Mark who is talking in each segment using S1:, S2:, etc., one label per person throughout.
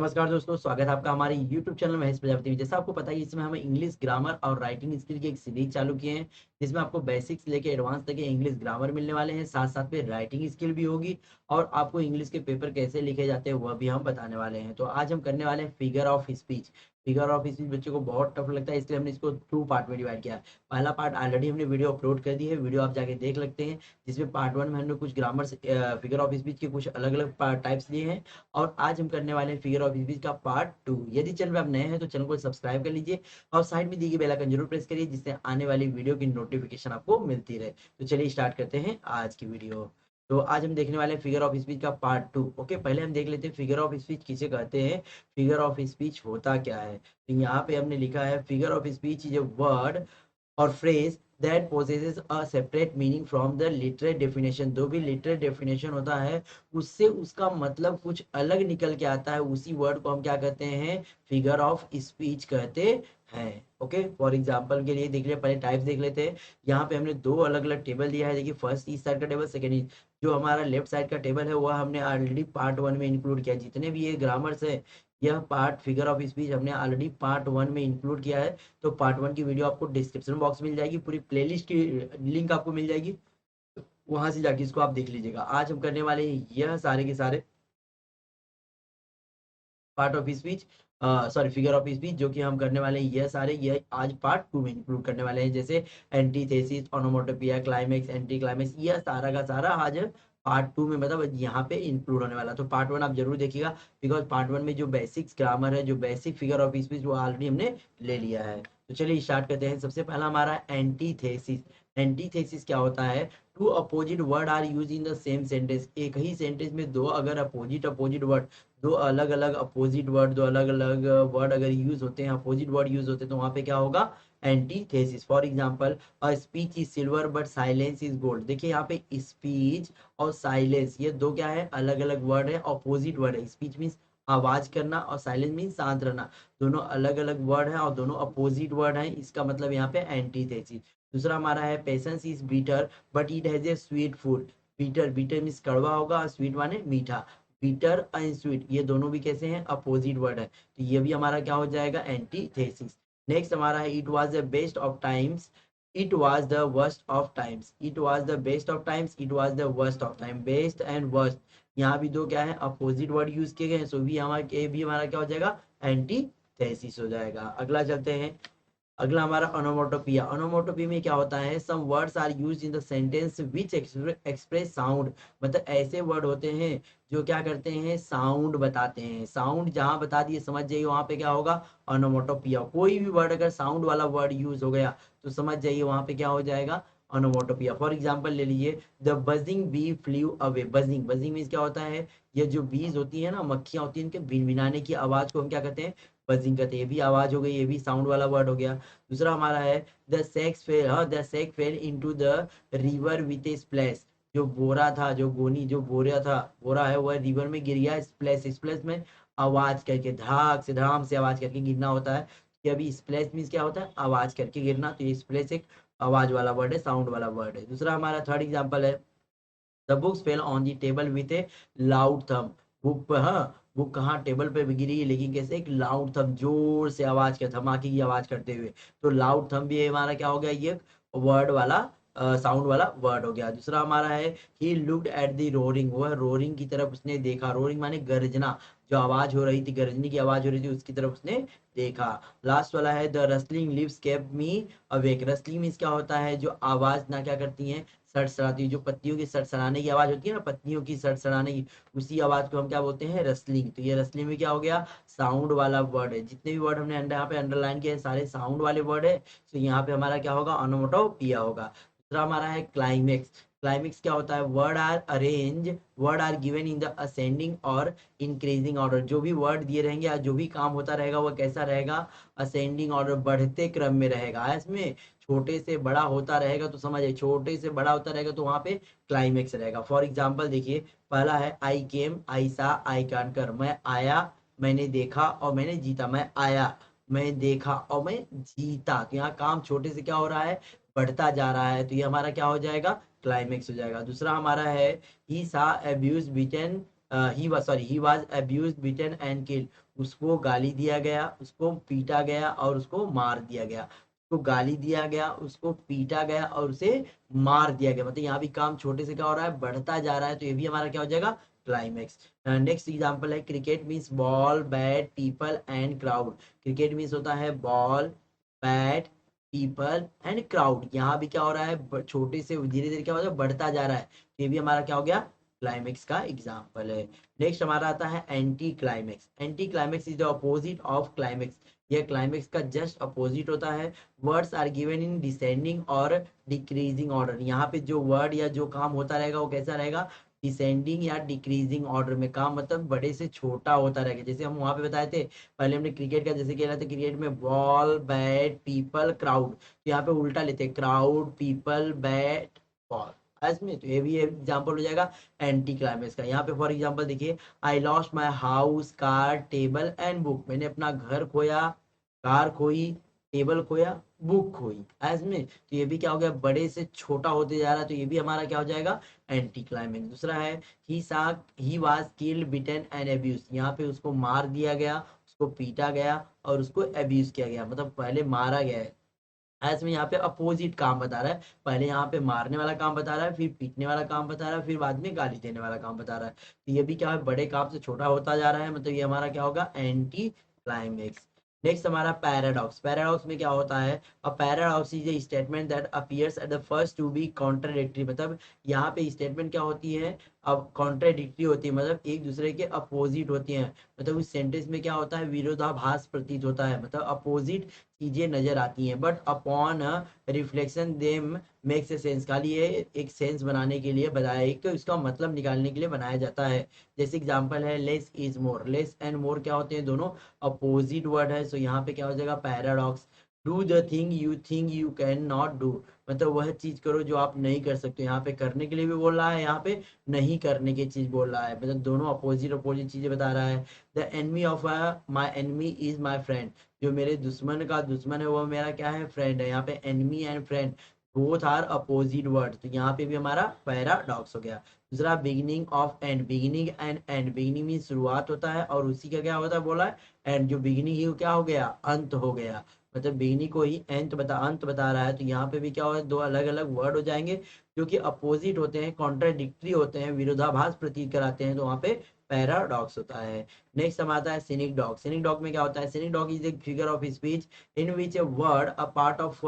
S1: नमस्कार दोस्तों, स्वागत है आपका हमारे YouTube चैनल महेश प्रजापति में। जैसा आपको पता है इसमें हमें इंग्लिश ग्रामर और राइटिंग स्किल की एक सीरीज चालू किए हैं, जिसमें आपको बेसिक्स लेके एडवांस तक के इंग्लिश ग्रामर मिलने वाले हैं, साथ-साथ में राइटिंग स्किल भी होगी और आपको इंग्लिश के पेपर कैसे लिखे जाते हैं वह भी हम बताने वाले हैं। तो आज हम करने वाले हैं figure of speech. Figure of speech बच्चों को बहुत टफ लगता है, इसलिए हमने इसको 2 पार्ट में डिवाइड किया है। पहला पार्ट ऑलरेडी हमने वीडियो अपलोड कर दी है, वीडियो आप जाके देख सकते हैं, जिसमें पार्ट 1 में हमने कुछ ग्रामर से फिगर ऑफ स्पीच के कुछ अलग-अलग टाइप्स लिए हैं और आज हम करने वाले हैं फिगर ऑफ स्पीच का पार्ट 2। यदि चैनल पे आप नए हैं तो चैनल को सब्सक्राइब कर लीजिए और साइड में दी गई बेल आइकन जरूर प्रेस करिए, जिससे आने वाली वीडियो की नोटिफिकेशन आपको मिलती रहे। तो चलिए स्टार्ट करते हैं आज की वीडियो। तो आज हम देखने वाले हैं फिगर ऑफ स्पीच का पार्ट 2। ओके, पहले हम देख लेते हैं फिगर ऑफ स्पीच किसे कहते हैं, फिगर ऑफ स्पीच होता क्या है। तो यहाँ पे हमने लिखा है figure of speech is a word और phrase that possesses a separate meaning from the literal definition। जो भी लिटरल डेफिनेशन होता है उससे उसका मतलब कुछ अलग निकल के आता है, उसी वर्ड को हम क्या कहते हैं, फिगर ऑफ स्पीच कहते हैं। ओके, फॉर एग्जांपल के लिए देख लिया, पहले टाइप्स देख लेते हैं। यहाँ पे हमने दो अलग अलग टेबल दिया है। देखिए, फर्स्ट इस साइड का टेबल, सेकेंड इज जो हमारा लेफ्ट साइड का टेबल है वह हमने ऑलरेडी पार्ट 1 में इंक्लूड किया। जितने भी ये ग्रामर्स है, यह पार्ट फिगर ऑफ स्पीच हमने ऑलरेडी पार्ट 1 में इंक्लूड किया है। तो पार्ट 1 की वीडियो आपको डिस्क्रिप्शन बॉक्स में मिल जाएगी, पूरी प्लेलिस्ट की लिंक आपको मिल जाएगी, वहां से जाके इसको आप देख लीजिएगा। आज हम करने वाले हैं यह सारे के सारे part of speech, sorry figure of speech, जो कि हम करने वाले हैं यह सारे, यह आज पार्ट 2 में इंक्लूड करने वाले हैं। जैसे antithesis, onomatopoeia, climax, anti climax, यह सारा का सारा आज पार्ट 2 में मतलब यहाँ पे इंक्लूड होने वाला। तो पार्ट 1 आप जरूर देखिएगा, बिकॉज पार्ट 1 में जो बेसिक्स ग्रामर है, जो बेसिक फिगर ऑफ स्पीच, वो ऑलरेडी हमने ले लिया है। तो चलिए स्टार्ट करते हैं। सबसे पहला हमारा एंटीथेसिस। एंटीथेसिस क्या होता है, two opposite word are use in the same sentence. एक ही सेंटेंस में दो अगर अपोजिट अपोजिट वर्ड, दो अलग अलग अपोजिट वर्ड, दो अलग अलग वर्ड अगर यूज होते हैं, अपोजिट वर्ड यूज होते हैं, तो वहां पे क्या होगा, antithesis. For example, a speech is silver but silence is gold. देखिए यहाँ पे स्पीच और साइलेंस, ये दो क्या है, अलग अलग वर्ड है, अपोजिट वर्ड है। स्पीच मीन्स आवाज करना और साइलेंस मीन्स शांत रहना, दोनों अलग अलग वर्ड है और दोनों अपोजिट वर्ड है। इसका मतलब यहाँ पे एंटीथेसिस। दूसरा हमारा है patience is bitter but it has a sweet food. Bitter, bitter means कड़वा होगा, स्वीट माने मीठा। बीटर एंड स्वीट ये दोनों भी कैसे हैं, अपोजिट वर्ड है, तो ये भी हमारा क्या हो जाएगा, एंटीथेसिस। नेक्स्ट हमारा है it was the best of times, it was the worst of times. It was the best of times, it was the worst of time. Best and worst, यहाँ भी दो क्या है, अपोजिट वर्ड यूज किए गए, सो भी हमारा क्या हो जाएगा, एंटीथेसिस हो जाएगा। अगला चलते हैं। अगला हमारा ओनोमोटोपिया। ओनोमोटोपिया में क्या होता है, some words are used in the sentence which express sound. मतलब ऐसे वर्ड होते हैं जो क्या करते हैं, साउंड बताते हैं। साउंड जहां बता दिए समझ जाइए वहां पे क्या होगा, ओनोमोटोपिया। कोई भी वर्ड अगर साउंड वाला वर्ड यूज हो गया तो समझ जाइए वहां पे क्या हो जाएगा, ओनोमोटोपिया। फॉर एग्जाम्पल ले लीजिए, the buzzing bee flew away. Buzzing, buzzing means क्या होता है, ये जो बीज होती है ना, मक्खियां होती है, इनके भिनभिनाने की आवाज को हम क्या कहते हैं, बजिंग कहते हैं। ये भी आवाज हो गई, ये भी साउंड वाला वर्ड हो गया। दूसरा हमारा है द सेक्स फेल, हाँ the sake fail into the river with A splash. जो बोरा था, जो गोनी, जो बोरा था, बोरा है, वह रिवर में गिर गया। स्प्लैश, स्प्लैश में आवाज करके, धाक से धाम से आवाज करके गिरना होता है। कि अभी स्प्लैश मीन्स क्या होता है, आवाज करके गिरना, तो ये स्प्लैश एक आवाज वाला वर्ड है, साउंड वाला वर्ड है। दूसरा हमारा थर्ड एग्जाम्पल है, the books fell on the table with A loud thumb. Book, हाँ बुक कहाँ, टेबल पे गिरी है, लेकिन कैसे, एक लाउड थंब, जोर से आवाज कर, धमाके की आवाज करते हुए। तो लाउड थंब भी हमारा क्या हो गया, ये वर्ड वाला, साउंड वाला वर्ड हो गया। दूसरा हमारा है he looked at the roaring. वह रोरिंग की तरफ उसने देखा। रोरिंग माने गर्जना, जो आवाज हो रही थी, गरजने की आवाज हो रही थी, उसकी तरफ उसने देखा। लास्ट वाला है the rustling leaves kept me awake. Rustling means क्या होता है, जो आवाज ना क्या करती है, सड़सड़ाती, जो पत्तियों की सड़सड़ाने की आवाज होती है ना, पत्तियों की सड़सड़ाने की, उसी आवाज को हम क्या बोलते हैं, रसलिंग। तो ये रसलिंग में क्या हो गया, साउंड वाला वर्ड है। जितने भी वर्ड हमने यहाँ पे अंडरलाइन किए हैं सारे साउंड वाले वर्ड है। तो यहाँ पे हमारा क्या होगा, ओनोमोटोपिया होगा। दूसरा हमारा है क्लाइमेक्स। क्लाइमेक्स क्या होता है, word are given in the ascending और इंक्रीजिंग ऑर्डर। जो भी वर्ड दिए रहेंगे या जो भी काम होता रहेगा वो कैसा रहेगा, असेंडिंग ऑर्डर, बढ़ते क्रम में रहेगा। इसमें छोटे से बड़ा होता रहेगा, तो समझिए छोटे से बड़ा होता रहेगा तो वहां पे क्लाइमेक्स रहेगा। फॉर एग्जाम्पल देखिए, पहला है आई केम, आई सा, आई कानकर। मैं आया, मैंने देखा और मैंने जीता। मैं आया, मैं देखा और मैं जीता। तो यहाँ काम छोटे से क्या हो रहा है, बढ़ता जा रहा है, तो ये हमारा क्या हो जाएगा, क्लाइमेक्स हो जाएगा। दूसरा हमारा है ही सा abuse beaten he was abused beaten and killed. उसको गाली दिया गया, उसको पीटा गया और उसको मार दिया गया। उसको गाली दिया गया, उसको पीटा गया और उसे मार दिया गया। मतलब यहाँ भी काम छोटे से क्या हो रहा है, बढ़ता जा रहा है, तो ये भी हमारा क्या हो जाएगा, क्लाइमेक्स। नेक्स्ट एग्जांपल है cricket means ball bat people and crowd. Cricket means होता है ball bat people and crowd. यहाँ भी क्या हो रहा है, छोटे से धीरे धीरे क्या हो रहा है, बढ़ता जा रहा है। ये भी हमारा क्या हो गया, क्लाइमेक्स का एग्जाम्पल है। नेक्स्ट हमारा आता है anti climax. Anti climax is the opposite of climax. यह क्लाइमेक्स का जस्ट अपोजिट होता है। Words are given in descending और डिक्रीजिंग ऑर्डर। यहाँ पे जो वर्ड या जो काम होता रहेगा वो कैसा रहेगा, डिसेंडिंग या डिक्रीजिंग ऑर्डर में। काम मतलब बड़े से छोटा होता रहेगा। जैसे हम वहां पे बताए थे, पहले हमने क्रिकेट का जैसे खेला था, क्रिकेट में बॉल बैट पीपल क्राउड, तो यहाँ पे उल्टा लेते हैं, क्राउड पीपल बैट बॉल। में तो ये भी एग्जाम्पल हो जाएगा एंटी क्लाइमेक्स का। यहाँ पे फॉर एग्जाम्पल देखिए, I lost my house car table and book. मैंने अपना घर खोया, कार खोई, टेबल खोया, बुक खोई। एज में तो ये भी क्या हो गया, बड़े से छोटा होते जा रहा है, तो ये भी हमारा क्या हो जाएगा, एंटी क्लाइमेक्स। दूसरा है he was killed bitten and abuse. यहाँ पे उसको मार दिया गया, उसको पीटा गया और उसको अब्यूज किया गया, मतलब पहले मारा गया है। ऐसे में यहाँ पे अपोजिट काम बता रहा है, पहले यहाँ पे मारने वाला काम बता रहा है, फिर पीटने वाला काम बता रहा है, फिर बाद में गाली देने वाला काम बता रहा है। तो ये भी क्या है, बड़े काम से छोटा होता जा रहा है, मतलब ये हमारा क्या होगा, एंटी क्लाइमेक्स। नेक्स्ट हमारा पैराडॉक्स। पैराडॉक्स में क्या होता है, a paradox is a statement that appears at the first to be contradictory. मतलब यहाँ पे स्टेटमेंट क्या होती है, अब कॉन्ट्राडिक्टरी होती है, मतलब एक दूसरे के अपोजिट होती हैं। मतलब उस सेंटेंस में क्या होता है, विरोधाभास प्रतीत होता है, मतलब अपोजिट चीजें नजर आती हैं, but upon reflection them makes a sense. खाली ये एक सेंस बनाने के लिए बनाया, एक तो इसका मतलब निकालने के लिए बनाया जाता है। जैसे एग्जांपल है less is more. Less and more क्या होते हैं, दोनों अपोजिट वर्ड है, सो यहाँ पे क्या हो जाएगा, paradox. Do the thing you can not do. मतलब वह चीज करो जो आप नहीं कर सकते। यहाँ पे करने के लिए भी बोल रहा है, यहाँ पे नहीं करने की चीज बोल रहा है, मतलब दोनों अपोजिट अपोजिट चीजें बता रहा है। The enemy of my enemy is my friend. जो मेरे दुश्मन का दुश्मन है वो मेरा क्या है, फ्रेंड है। यहाँ पे enemy and friend both are opposite word, तो यहाँ पे भी हमारा पैराडॉक्स हो गया। दूसरा beginning of end. Beginning and end, beginning mean शुरुआत होता है और उसी का क्या होता है बोला है, एंड जो बिगिनिंग ही क्या हो गया, अंत हो गया। मतलब बिगिनिंग को ही अंत बता रहा है, तो यहाँ पे भी क्या हो, दो अलग अलग वर्ड हो जाएंगे जो कि अपोजिट होते हैं, कॉन्ट्राडिक्टरी होते हैं, विरोधाभास प्रतीत कराते हैं, तो वहाँ पे पैराडॉक्स होता है। नेक्स्ट हम आता है सिनिक डॉग। सिनिक डॉग में क्या होता है, synecdoche is a figure of speech in which a word a part of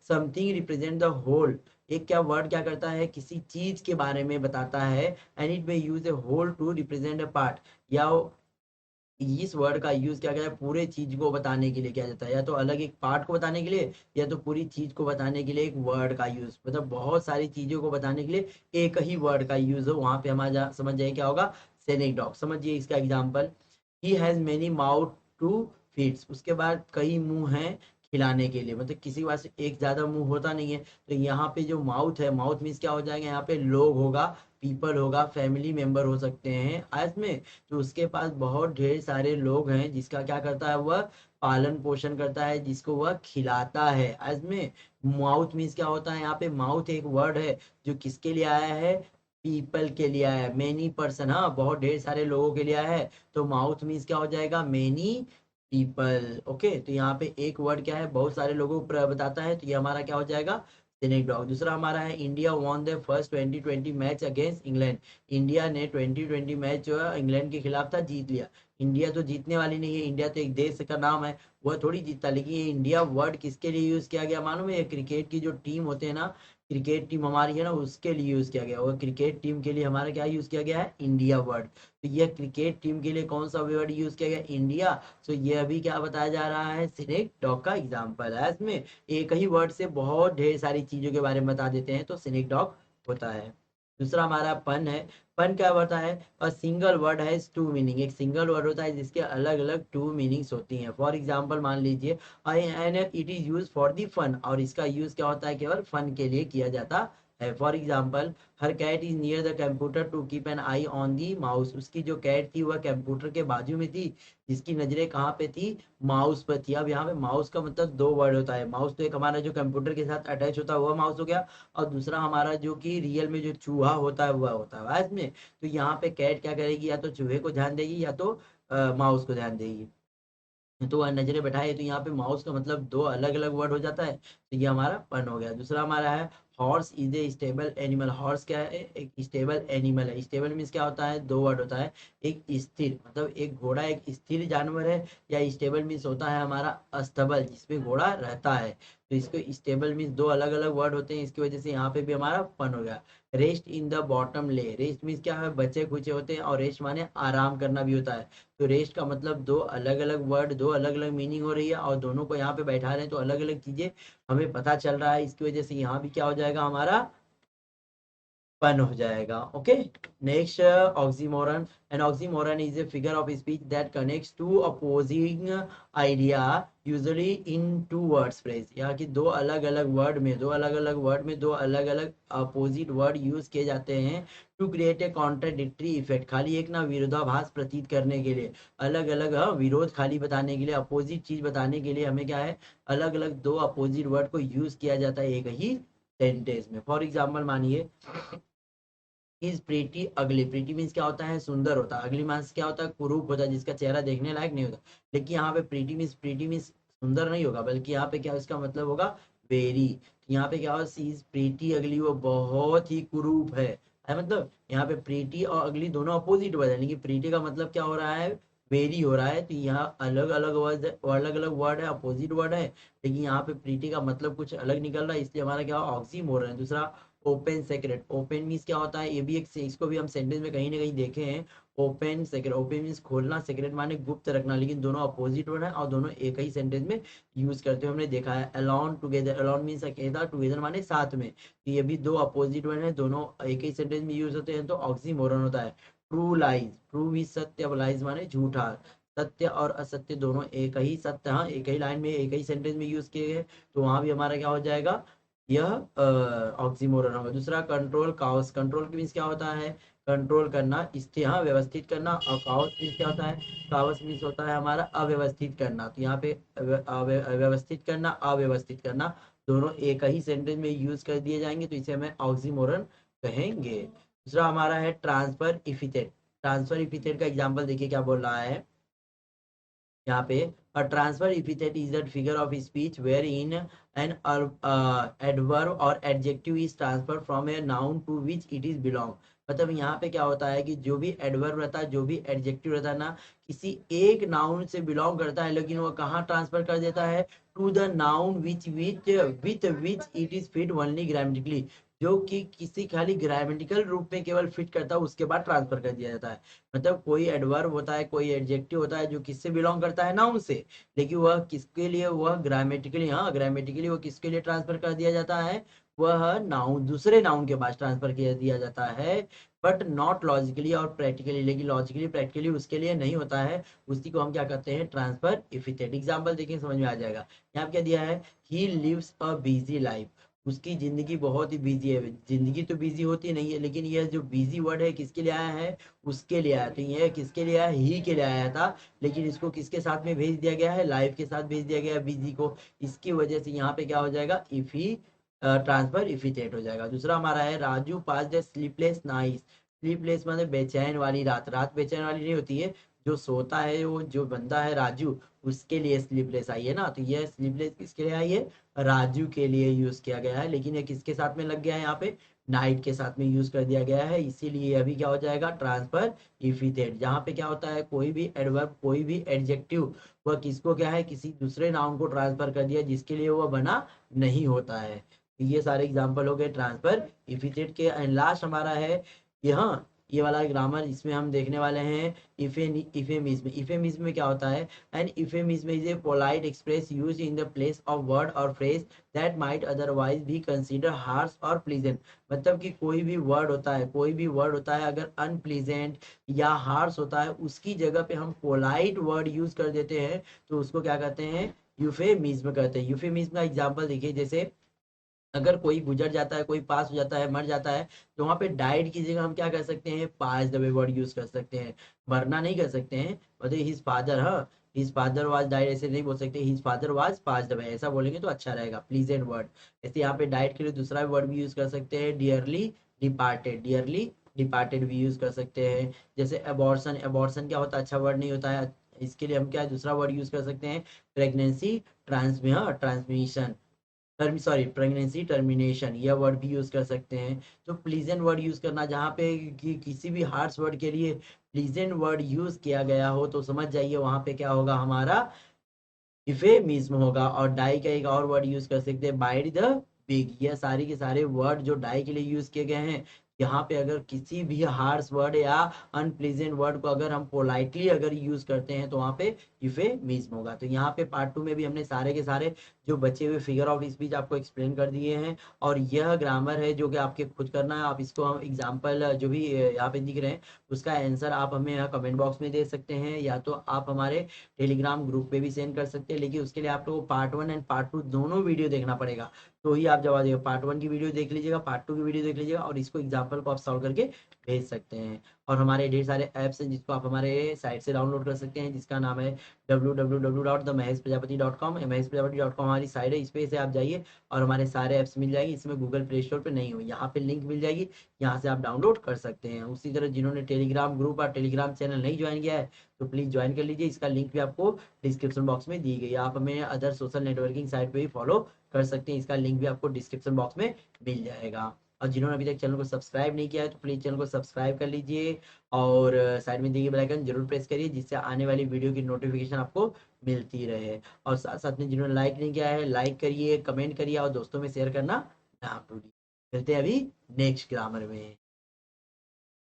S1: something represent the whole. एक क्या वर्ड क्या करता है, किसी चीज के बारे में बताता है, and it may use a whole to represent a part. या इस वर्ड का यूज क्या करता है, पूरे चीज को बताने के लिए किया जाता है, या तो अलग एक पार्ट को बताने के लिए, या तो पूरी चीज को बताने के लिए एक वर्ड का यूज, मतलब बहुत सारी चीजों को बताने के लिए एक ही वर्ड का यूज हो, वहां पे हमारा समझ जाए क्या होगा, सेनेक डॉग। समझिए इसका example, he has many mouth to feeds. उसके बाद कई मुंह हैं खिलाने के लिए, मतलब किसी के पास एक ज्यादा मुंह होता नहीं है, तो यहाँ पे जो माउथ है, माउथ मीन्स क्या हो जाएगा, यहाँ पे लोग होगा, पीपल होगा, फैमिली मेंबर हो सकते हैं आज में। तो उसके पास बहुत ढेर सारे लोग हैं जिसका क्या करता है, वह पालन पोषण करता है, जिसको वह खिलाता है। आज में माउथ मीन्स क्या होता है, यहाँ पे माउथ एक वर्ड है जो किसके लिए आया है, पीपल के लिए आया है, मेनी पर्सन, हाँ बहुत ढेर सारे लोगों के लिए आया है, तो माउथ मीन्स क्या हो जाएगा, मेनी पीपल। ओके, तो यहाँ पे एक वर्ड क्या है, बहुत सारे लोगों को बताता है, तो ये हमारा क्या हो जाएगा, सिनेक डॉग। दूसरा हमारा है India won the first 2020 match against England. India ने 2020 मैच जो है इंग्लैंड के खिलाफ था, जीत लिया। इंडिया तो जीतने वाली नहीं है, इंडिया तो एक देश का नाम है, वह थोड़ी जीतता। लेकिन ये इंडिया वर्ड किसके लिए यूज किया गया मालूम है, ये क्रिकेट की जो टीम होते हैं ना, क्रिकेट टीम हमारी है ना, उसके लिए यूज किया गया। वो क्रिकेट टीम के लिए हमारा क्या यूज किया गया है, इंडिया वर्ड। तो ये क्रिकेट टीम के लिए कौन सा वर्ड यूज किया गया, इंडिया। तो ये अभी क्या बताया जा रहा है, सिनेक डॉग का एग्जाम्पल है। इसमें एक ही वर्ड से बहुत ढेर सारी चीजों के बारे में बता देते हैं, तो सिनेक डॉग होता है। दूसरा हमारा पन है। पन क्या होता है, और सिंगल वर्ड है टू मीनिंग। एक सिंगल वर्ड होता है जिसके अलग अलग टू मीनिंग्स होती हैं। फॉर एग्जाम्पल मान लीजिए, I and it is use for the fun, और इसका यूज क्या होता है, केवल फन के लिए किया जाता है। For example, her cat is near the computer to keep an eye on the mouse. उसकी जो कैट थी वह कंप्यूटर के बाजू में थी, जिसकी नजरें कहाँ पे थी, माउस पर थी। अब यहाँ पे माउस का मतलब दो वर्ड होता है। माउस तो एक हमारा जो कंप्यूटर के साथ अटैच होता है वह माउस हो गया, और दूसरा हमारा जो कि रियल में जो चूहा होता है वह होता है इसमें। तो यहाँ पे कैट क्या करेगी, या तो चूहे को ध्यान देगी या तो माउस को ध्यान देगी। तो वह नजरें बैठाए, तो यहाँ पे माउस का मतलब दो अलग अलग वर्ड हो जाता है, तो ये हमारा पन हो गया। दूसरा हमारा है horse is a stable animal. Horse क्या है, एक स्टेबल एनिमल है। स्टेबल मीन्स क्या होता है, दो वर्ड होता है। एक स्थिर, मतलब एक घोड़ा एक स्थिर जानवर है, या स्टेबल मीन्स होता है हमारा अस्तबल, जिसमें घोड़ा रहता है। तो इसको स्टेबल मीन्स दो अलग अलग वर्ड होते हैं, इसकी वजह से यहाँ पे भी हमारा पन हो गया। रेस्ट इन द बॉटम ले। रेस्ट मीन्स क्या है, बचे खुचे होते हैं, और रेस्ट माने आराम करना भी होता है। तो रेस्ट का मतलब दो अलग अलग वर्ड, दो अलग अलग मीनिंग हो रही है, और दोनों को यहाँ पे बैठा रहे हैं तो अलग अलग चीजें हमें पता चल रहा है। इसकी वजह से यहाँ भी क्या हो जाएगा, हमारा पन हो जाएगा। Okay, next oxymoron. An oxymoron is a figure of speech that connects two opposing idea usually in two words phrase. यहाँ की दो अलग अलग वर्ड में, दो अलग अलग वर्ड में दो अलग अलग अपोजिट वर्ड यूज किए जाते हैं to create a contradictory effect. खाली एक ना विरोधाभास प्रतीत करने के लिए, अलग अलग विरोध खाली बताने के लिए, अपोजिट चीज बताने के लिए हमें क्या है, अलग अलग दो अपोजिट वर्ड को यूज किया जाता है एक ही सेंटेंस में। फॉर एग्जाम्पल मानिए, इज प्रीटी अगली। प्रीटी मीन्स क्या होता है, सुंदर होता है। अगली मीन्स क्या होता है, कुरूप होता है, जिसका चेहरा देखने लायक नहीं होता। लेकिन यहाँ पे प्रीटी मीन्स सुंदर नहीं होगा, बल्कि यहाँ पे क्या इसका मतलब होगा, वेरी। यहाँ पे क्या होगा, सी इज प्रीटी अगली, वो बहुत ही कुरूप है मतलब यहाँ पे प्रीटी और अगली दोनों अपोजिट वर्ड है, लेकिन प्रीटी का मतलब क्या हो रहा है, वेरी हो रहा है। तो यहाँ अलग अलग वर्ड, अलग अलग वर्ड है, अपोजिट वर्ड है, लेकिन यहाँ पे प्रीटी का मतलब कुछ अलग निकल रहा है, इसलिए हमारा क्या ऑक्सीमोरन है। दूसरा ओपन सेक्रेट। ओपन मीन्स क्या होता है, ये भी एक, इसको भी हम सेंटेंस में कहीं ना कहीं देखे हैं। ओपन सेक्रेट, ओपन मीन्स खोलना, सेक्रेट माने गुप्त रखना, लेकिन दोनों अपोजिट वर्ड है और दोनों एक ही सेंटेंस में यूज करते हुए हमने देखा है। अलोन टुगेदर, अलोन मीन्स अकेला, टुगेदर माने साथ में। तो ये भी दो अपोजिट वर्ड है, दोनों एक ही सेंटेंस में यूज होते हैं, तो ऑक्सीमोरन होता है। ट्रू लाइज, ट्रू मीन्स सत्य, अब लाइज माने झूठा। सत्य और असत्य दोनों एक ही, सत्य हाँ एक ही लाइन में एक ही सेंटेंस में यूज किए गए, तो वहां भी हमारा क्या हो जाएगा, यह ऑक्सीमोरन होगा। दूसरा कंट्रोल काउस। कंट्रोल मीन्स क्या होता है, कंट्रोल करना, स्थिर हाँ व्यवस्थित करना। और काउस मीन्स क्या होता है, काउस मीन्स होता है हमारा अव्यवस्थित करना। तो यहाँ पे व्यवस्थित करना, अव्यवस्थित करना, दोनों एक ही सेंटेंस में यूज कर दिए जाएंगे, तो इसे हमें ऑक्सीमोरन कहेंगे। दूसरा हमारा है ट्रांसफर इफिथेट। ट्रांसफर इफिथेट का एग्जाम्पल देखिए क्या बोल रहा है यहाँ पे। a transfer epithet is that figure of speech wherein an adverb or adjective is transferred from a noun to which it is belong। मतलब यहाँ पे क्या होता है कि जो भी एडवर्ब रहता है, जो भी एडजेक्टिव रहता है ना, किसी एक नाउन से बिलोंग करता है, लेकिन वो कहाँ ट्रांसफर कर देता है, to the noun which with which it is fit only grammatically. जो कि किसी खाली ग्रामेटिकल रूप में केवल फिट करता है, उसके बाद ट्रांसफर कर दिया जाता है। मतलब कोई एडवर्ब होता है, कोई एडजेक्टिव होता है जो किससे बिलोंग करता है, नाउन से, लेकिन वह किसके लिए, वह ग्रामेटिकली, हाँ ग्रामेटिकली वो किसके लिए ट्रांसफर कर दिया जाता है, वह नाउन, दूसरे नाउन के पास ट्रांसफर किया दिया जाता है, बट नॉट लॉजिकली और प्रैक्टिकली। लेकिन लॉजिकली प्रैक्टिकली उसके लिए नहीं होता है, उसी को हम क्या कहते हैं, ट्रांसफर इफिथेट। एग्जाम्पल देखिए समझ में आ जाएगा। यहाँ क्या दिया है, he lives a busy life. उसकी जिंदगी बहुत ही बिजी है। जिंदगी तो बिजी होती नहीं है, लेकिन यह जो बिजी वर्ड है किसके लिए आया है, उसके लिए आया। तो ये किसके लिए आया, ही के लिए आया था, लेकिन इसको किसके साथ में भेज दिया गया है, लाइफ के साथ भेज दिया गया है बिजी को। इसकी वजह से यहाँ पे क्या हो जाएगा, इफ ही ट्रांसफर इफिथेट हो जाएगा। दूसरा हमारा है राजू पास द स्लीपलेस नाइट। स्लीपलेस मतलब बेचैन वाली रात। रात बेचैन वाली नहीं होती है, जो सोता है वो जो बंदा है राजू, उसके लिए स्लीपलेस आई है ना। तो ये स्लीपलेस किसके लिए आई है, राजू के लिए यूज किया गया है, लेकिन ये किसके साथ में लग गया है, यहाँ पे नाइट के साथ में यूज कर दिया गया है, इसीलिए अभी क्या हो जाएगा, ट्रांसफर इफिथेट। जहाँ पे क्या होता है, कोई भी एडवर्ब, कोई भी एडजेक्टिव, वह किसको क्या है, किसी दूसरे नाउन को ट्रांसफर कर दिया जिसके लिए वह बना नहीं होता है। ये सारे एग्जाम्पल हो गए ट्रांसफर इफिथेट के। एंड लास्ट हमारा है यहाँ, ये वाला ग्रामर, इसमें हम देखने वाले हैं इफेमिज्म। इफेमिज्म में क्या होता है, an euphemism is a polite express use in the place of word or phrase that might otherwise be consider harsh or pleasant. मतलब कि कोई भी वर्ड होता है, कोई भी वर्ड होता है अगर अनप्लीजेंट या हार्श होता है, उसकी जगह पे हम पोलाइट वर्ड यूज कर देते हैं, तो उसको क्या कहते हैं, यूफेमिज्म कहते हैं। यूफेमिज्म का एग्जाम्पल देखिए, जैसे अगर कोई गुजर जाता है, कोई पास हो जाता है, मर जाता है, तो वहाँ पे डाइड की जगह हम क्या कर सकते हैं, पास द वे वर्ड यूज कर सकते हैं। मरना नहीं कर सकते हैं, मतलब हिज फादर, हाँ हिज फादर वाज डाइड ऐसे नहीं बोल सकते, his father was pass the way, ऐसा बोलेंगे तो अच्छा रहेगा, प्लीजेंट वर्ड। ऐसे यहाँ पे डाइड के लिए दूसरा वर्ड भी यूज कर सकते हैं, डियरली डिपार्टेड, डियरली डिपार्टेड भी यूज कर सकते हैं। जैसे अबॉर्शन, अबॉर्शन क्या होता है, अच्छा वर्ड नहीं होता है, इसके लिए हम क्या दूसरा वर्ड यूज कर सकते हैं, pregnancy transmission, sorry pregnancy termination, यह वर्ड भी यूज कर सकते हैं। तो प्लीजेंट वर्ड यूज करना, जहाँ पे किसी भी हार्श वर्ड के लिए प्लीजेंट वर्ड यूज किया गया हो तो समझ जाइए वहां पे क्या होगा, हमारा इफेमिज्म होगा। और डाई का एक और वर्ड यूज कर सकते हैं, बाइट द पिग। यह सारी के सारे वर्ड जो डाई के लिए यूज किए गए हैं, यहाँ पे अगर किसी भी हार्श वर्ड या अनप्लीजेंट वर्ड को अगर हम पोलाइटली अगर यूज करते हैं तो वहाँ पे इफेमिज्म होगा। तो यहाँ पे पार्ट 2 में भी हमने सारे के सारे जो बचे हुए फिगर ऑफ स्पीच आपको एक्सप्लेन कर दिए हैं। और यह ग्रामर है जो कि आपके खुद करना है। आप इसको हम एग्जाम्पल जो भी यहाँ पे दिख रहे हैं उसका आंसर आप हमें यहाँ कमेंट बॉक्स में दे सकते हैं, या तो आप हमारे टेलीग्राम ग्रुप पे भी सेंड कर सकते हैं। लेकिन उसके लिए आप लोगों को पार्ट 1 एंड पार्ट 2 दोनों वीडियो देखना पड़ेगा, तो ही आप जवाब देगा। पार्ट 1 की वीडियो देख लीजिएगा, पार्ट 2 की वीडियो देख लीजिएगा, और इसको एग्जाम्पल को आप सॉल्व करके भेज सकते हैं। और हमारे ढेर सारे ऐप्स हैं जिसको आप हमारे साइट से डाउनलोड कर सकते हैं, जिसका नाम है www.themaheshprajapati.com। maheshprajapati.com हमारी साइट है, इस पे से आप जाइए और हमारे सारे ऐप्स मिल जाएंगे। इसमें गूगल प्ले स्टोर पे नहीं हो, यहाँ पे लिंक मिल जाएगी, यहाँ से आप डाउनलोड कर सकते हैं। उसी तरह जिन्होंने टेलीग्राम ग्रुप और टेलीग्राम चैनल नहीं ज्वाइन किया है तो प्लीज़ ज्वाइन कर लीजिए, इसका लिंक भी आपको डिस्क्रिप्शन बॉक्स में दी गई है। आप हमें अदर सोशल नेटवर्किंग साइट पे भी फॉलो कर सकते हैं, इसका लिंक भी आपको डिस्क्रिप्शन बॉक्स में मिल जाएगा। और जिन्होंने अभी तक चैनल को सब्सक्राइब नहीं किया है तो प्लीज़ चैनल को सब्सक्राइब कर लीजिए, और साइड में दी गई बेल आइकन जरूर प्रेस करिए, जिससे आने वाली वीडियो की नोटिफिकेशन आपको मिलती रहे। और साथ साथ में जिन्होंने लाइक नहीं किया है, लाइक करिए, कमेंट करिए और दोस्तों में शेयर करना ना भूलिए। मिलते हैं अभी नेक्स्ट ग्रामर में।